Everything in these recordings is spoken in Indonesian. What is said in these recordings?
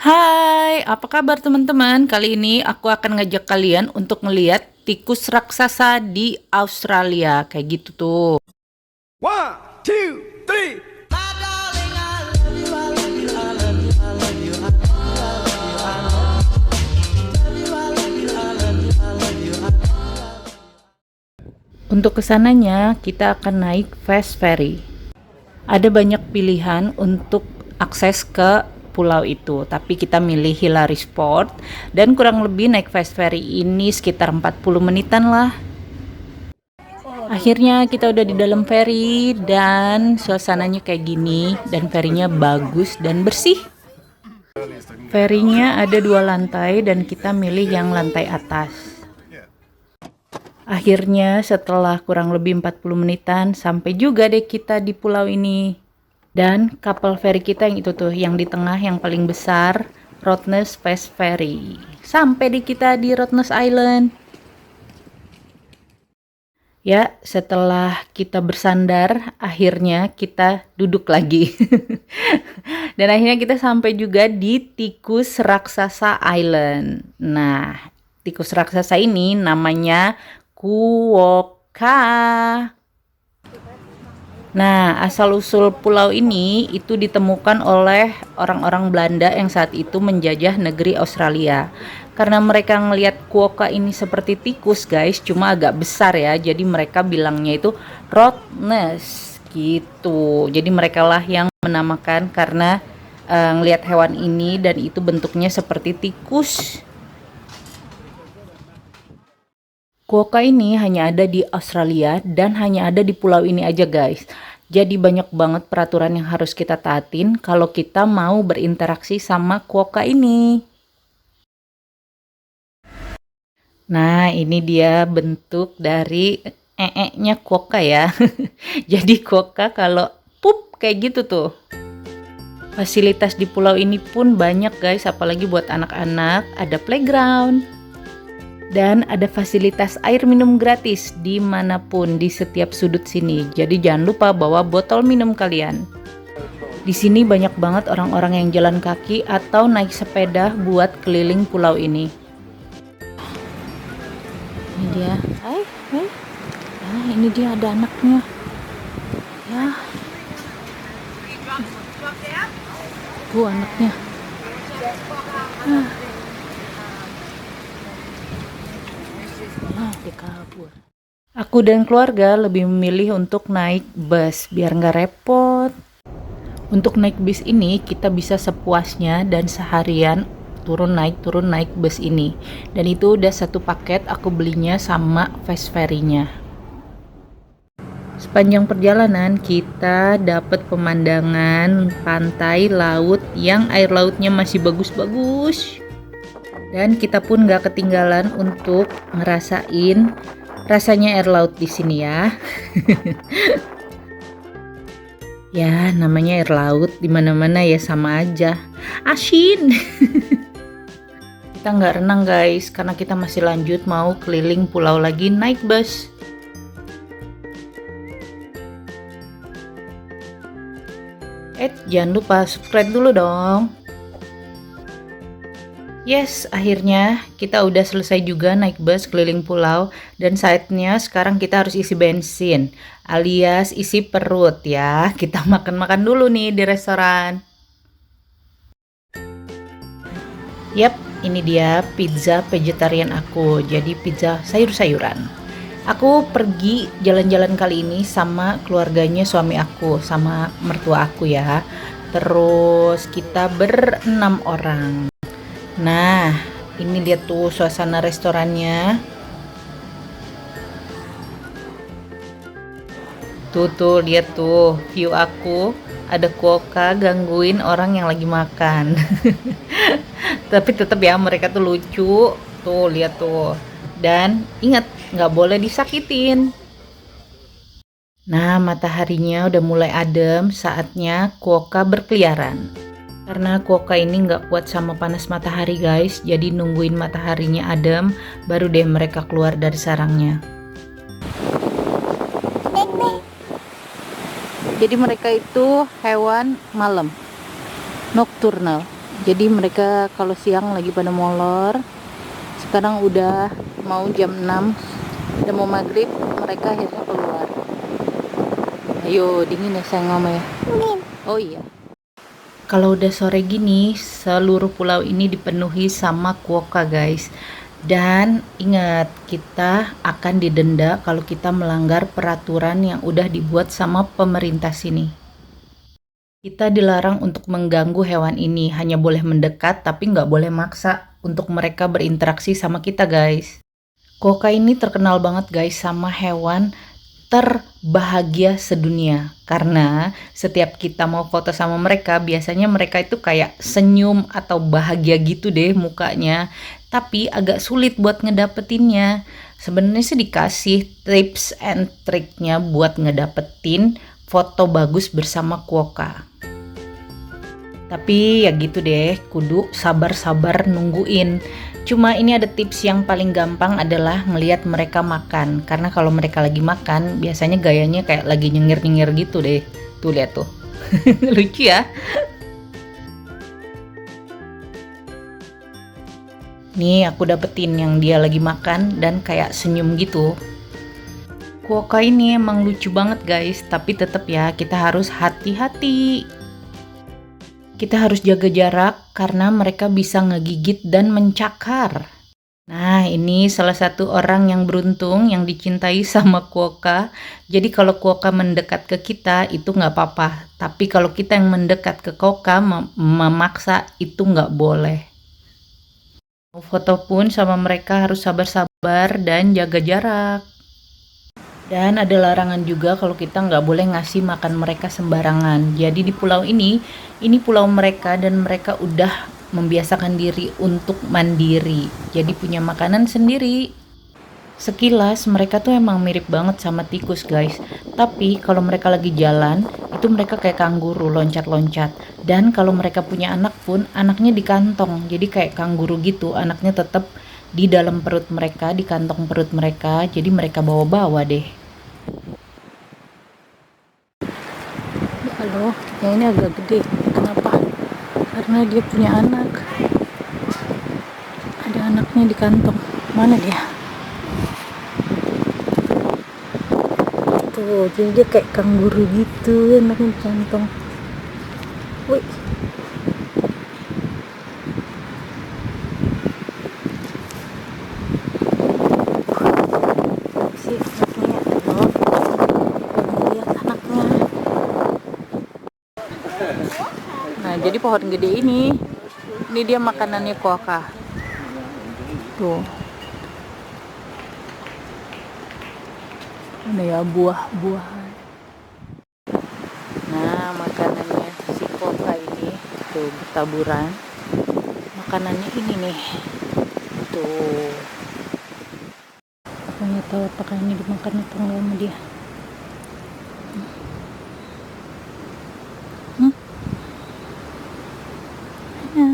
Hai, apa kabar teman-teman? Kali ini aku akan ngajak kalian untuk ngeliat tikus raksasa di Australia. Kayak gitu tuh. One, two, three. Untuk kesananya, kita akan naik fast ferry. Ada banyak pilihan untuk akses ke pulau itu, tapi kita milih Hillary Sport dan kurang lebih naik fast ferry ini sekitar 40 menitan lah. Akhirnya kita udah di dalam ferry dan suasananya kayak gini dan ferrynya bagus dan bersih. Ferrynya ada 2 lantai dan kita milih yang lantai atas. Akhirnya setelah kurang lebih 40 menitan sampai juga deh kita di pulau ini. Dan kapal feri kita yang itu tuh, yang di tengah yang paling besar, Rottnest Fast Ferry. Sampai di kita di Rottnest Island. Ya, setelah kita bersandar, akhirnya kita duduk lagi. Dan akhirnya kita sampai juga di Tikus Raksasa Island. Nah, tikus raksasa ini namanya Quokka. Nah, asal-usul pulau ini itu ditemukan oleh orang-orang Belanda yang saat itu menjajah negeri Australia. Karena mereka ngelihat Quokka ini seperti tikus, guys, cuma agak besar ya. Jadi mereka bilangnya itu Rottnest gitu. Jadi mereka lah yang menamakan karena ngelihat hewan ini dan itu bentuknya seperti tikus. Quokka ini hanya ada di Australia dan hanya ada di pulau ini aja, guys. Jadi banyak banget peraturan yang harus kita taatin kalau kita mau berinteraksi sama quokka ini. Nah, ini dia bentuk dari nya quokka ya. Jadi quokka kalau pup kayak gitu tuh. Fasilitas di pulau ini pun banyak, guys, apalagi buat anak-anak. Ada playground. Dan ada fasilitas air minum gratis dimanapun di setiap sudut sini. Jadi jangan lupa bawa botol minum kalian. Di sini banyak banget orang-orang yang jalan kaki atau naik sepeda buat keliling pulau ini. Ini dia. Hai. Ah, ini dia ada anaknya. Ya. Tuh anaknya. Dia kabur. Aku dan keluarga lebih memilih untuk naik bus biar nggak repot. Untuk naik bus ini kita bisa sepuasnya dan seharian turun naik bus ini. Dan itu udah satu paket aku belinya sama fast ferry-nya. Sepanjang perjalanan kita dapat pemandangan pantai laut yang air lautnya masih bagus-bagus. Dan kita pun gak ketinggalan untuk ngerasain rasanya air laut di sini ya. Ya, namanya air laut, dimana-mana ya sama aja. Asin. Kita nggak renang, guys, karena kita masih lanjut mau keliling pulau lagi naik bus. Jangan lupa subscribe dulu dong. Yes, akhirnya kita udah selesai juga naik bus keliling pulau dan saatnya sekarang kita harus isi bensin alias isi perut ya. Kita makan-makan dulu nih di restoran. Yap, ini dia pizza vegetarian aku. Jadi pizza sayur-sayuran. Aku pergi jalan-jalan kali ini sama keluarganya suami aku, sama mertua aku ya. Terus kita ber-6 orang. Nah, ini lihat tuh suasana restorannya. Tuh, lihat tuh view aku. Ada quokka gangguin orang yang lagi makan. Tapi tetap ya mereka tuh lucu. Tuh, lihat tuh. Dan ingat, nggak boleh disakitin. Nah, mataharinya udah mulai adem, saatnya quokka berkeliaran. Karena quokka ini nggak kuat sama panas matahari, guys, jadi nungguin mataharinya adem baru deh mereka keluar dari sarangnya. Jadi mereka itu hewan malam, nocturnal. Jadi mereka kalau siang lagi pada molor. Sekarang udah mau jam 6, udah mau maghrib, mereka akhirnya keluar. Ayo, dingin ya sayang mama ya? Dingin. Oh iya. Kalau udah sore gini, seluruh pulau ini dipenuhi sama quokka guys. Dan ingat, kita akan didenda kalau kita melanggar peraturan yang udah dibuat sama pemerintah sini. Kita dilarang untuk mengganggu hewan ini, hanya boleh mendekat tapi nggak boleh maksa untuk mereka berinteraksi sama kita guys. Quokka ini terkenal banget guys sama hewan terbahagia sedunia, karena setiap kita mau foto sama mereka biasanya mereka itu kayak senyum atau bahagia gitu deh mukanya, tapi agak sulit buat ngedapetinnya. Sebenarnya sih dikasih tips and triknya buat ngedapetin foto bagus bersama quokka. Tapi ya gitu deh, kudu sabar-sabar nungguin. Cuma ini ada tips yang paling gampang adalah ngelihat mereka makan. Karena kalau mereka lagi makan, biasanya gayanya kayak lagi nyengir-nyengir gitu deh. Tuh lihat tuh. Lucu ya. Nih aku dapetin yang dia lagi makan dan kayak senyum gitu. Quokka ini emang lucu banget guys, tapi tetap ya kita harus hati-hati. Kita harus jaga jarak karena mereka bisa ngegigit dan mencakar. Nah, ini salah satu orang yang beruntung yang dicintai sama quokka. Jadi kalau quokka mendekat ke kita itu nggak apa-apa. Tapi kalau kita yang mendekat ke quokka memaksa itu nggak boleh. Mau foto pun sama mereka harus sabar-sabar dan jaga jarak. Dan ada larangan juga kalau kita nggak boleh ngasih makan mereka sembarangan. Jadi di pulau ini pulau mereka dan mereka udah membiasakan diri untuk mandiri. Jadi punya makanan sendiri. Sekilas mereka tuh emang mirip banget sama tikus guys. Tapi kalau mereka lagi jalan, itu mereka kayak kanguru loncat-loncat. Dan kalau mereka punya anak pun, anaknya di kantong. Jadi kayak kanguru gitu, anaknya tetap di dalam perut mereka, di kantong perut mereka. Jadi mereka bawa-bawa deh. Halo, yang ini agak gede. Kenapa? Karena dia punya anak. Ada anaknya di kantong. Mana dia? Tuh, jadi dia kayak kanguru gitu, anaknya di kantong. Wih. Si anaknya, halo. Lihat anaknya. Nah, jadi pohon gede ini dia makanannya quokka. Tuh. Ada ya buah-buahan. Nah, makanannya si quokka ini tuh bertaburan. Makanannya ini nih. Tuh. Aku nggak tahu apakah ini dimakan atau enggak sama dia. Ya.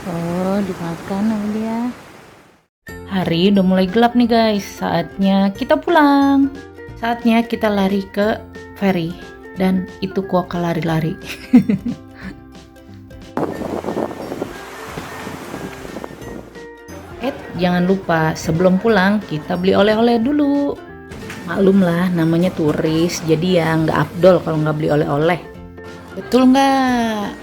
Oh, dimakan sama dia. Hari udah mulai gelap nih guys. Saatnya kita pulang. Saatnya kita lari ke ferry. Dan itu quokka lari-lari. Jangan lupa sebelum pulang kita beli oleh-oleh dulu. Maklum lah namanya turis, jadi ya nggak afdol kalau nggak beli oleh-oleh. Betul nggak?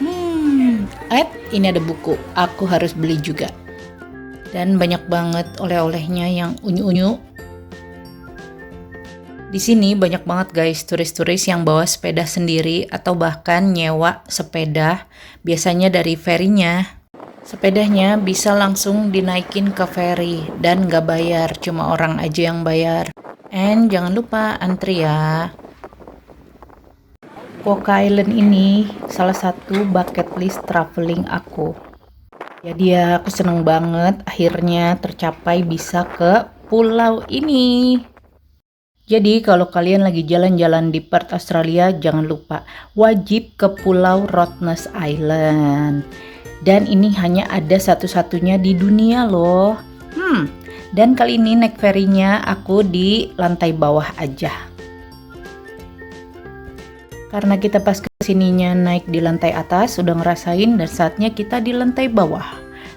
Ini ada buku, aku harus beli juga. Dan banyak banget oleh-olehnya yang unyu-unyu. Di sini banyak banget guys turis-turis yang bawa sepeda sendiri atau bahkan nyewa sepeda, biasanya dari ferry-nya. Sepedanya bisa langsung dinaikin ke ferry dan nggak bayar, cuma orang aja yang bayar. And jangan lupa antri ya. Quokka Island ini salah satu bucket list traveling aku. Jadi ya aku seneng banget akhirnya tercapai bisa ke pulau ini. Jadi kalau kalian lagi jalan-jalan di Perth Australia, jangan lupa wajib ke Pulau Rottnest Island. Dan ini hanya ada satu-satunya di dunia loh. Dan kali ini naik ferry-nya aku di lantai bawah aja. Karena kita pas kesininya naik di lantai atas, udah ngerasain dan saatnya kita di lantai bawah.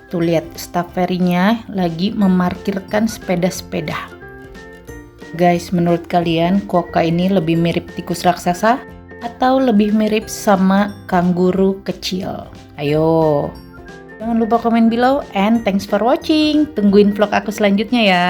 Tuh lihat, staf ferry-nya lagi memarkirkan sepeda-sepeda. Guys, menurut kalian quokka ini lebih mirip tikus raksasa atau lebih mirip sama kanguru kecil? Ayo, jangan lupa komen below and thanks for watching. Tungguin vlog aku selanjutnya ya.